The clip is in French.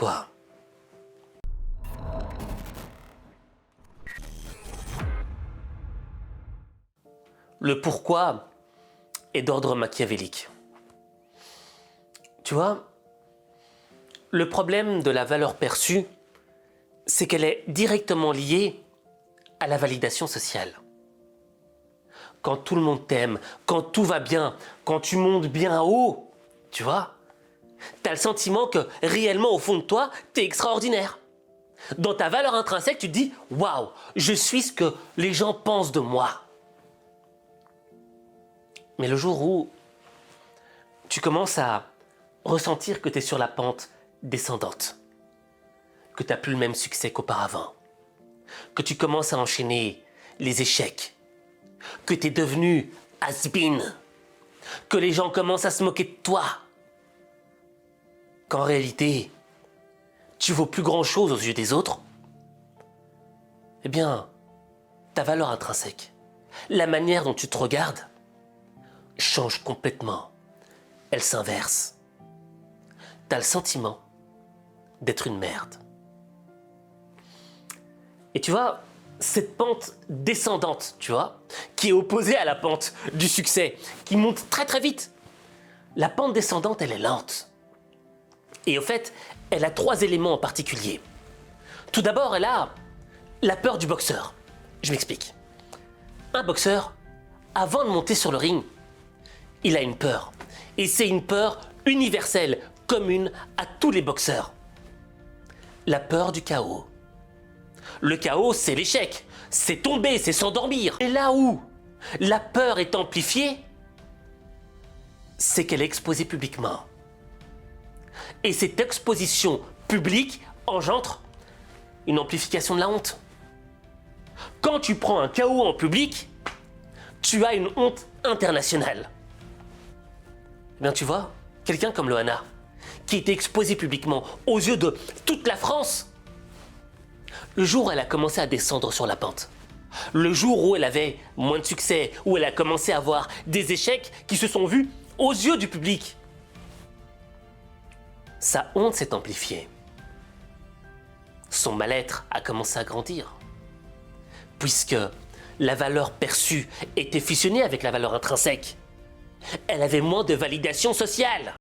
pourquoi. Le pourquoi est d'ordre machiavélique. Tu vois, le problème de la valeur perçue, c'est qu'elle est directement liée à la validation sociale. Quand tout le monde t'aime, quand tout va bien, quand tu montes bien haut, tu vois, t'as le sentiment que réellement au fond de toi, t'es extraordinaire. Dans ta valeur intrinsèque, tu te dis « Waouh, je suis ce que les gens pensent de moi ». Mais le jour où tu commences à ressentir que tu es sur la pente descendante, que tu n'as plus le même succès qu'auparavant, que tu commences à enchaîner les échecs, que tu es devenu has-been, que les gens commencent à se moquer de toi, qu'en réalité, tu vaux plus grand-chose aux yeux des autres, eh bien, ta valeur intrinsèque, la manière dont tu te regardes, change complètement. Elle s'inverse. T'as le sentiment d'être une merde. Et tu vois, cette pente descendante, tu vois, qui est opposée à la pente du succès, qui monte très très vite. La pente descendante, elle est lente. Et au fait, elle a 3 éléments en particulier. Tout d'abord, elle a la peur du boxeur. Je m'explique. Un boxeur, avant de monter sur le ring, il a une peur. Et c'est une peur universelle, commune à tous les boxeurs. La peur du chaos. Le chaos, c'est l'échec. C'est tomber, c'est s'endormir. Et là où la peur est amplifiée, c'est qu'elle est exposée publiquement. Et cette exposition publique engendre une amplification de la honte. Quand tu prends un chaos en public, tu as une honte internationale. Eh bien, tu vois, quelqu'un comme Loana, qui était exposée publiquement aux yeux de toute la France, le jour où elle a commencé à descendre sur la pente, le jour où elle avait moins de succès, où elle a commencé à avoir des échecs qui se sont vus aux yeux du public, sa honte s'est amplifiée. Son mal-être a commencé à grandir, puisque la valeur perçue était fusionnée avec la valeur intrinsèque. Elle avait moins de validation sociale.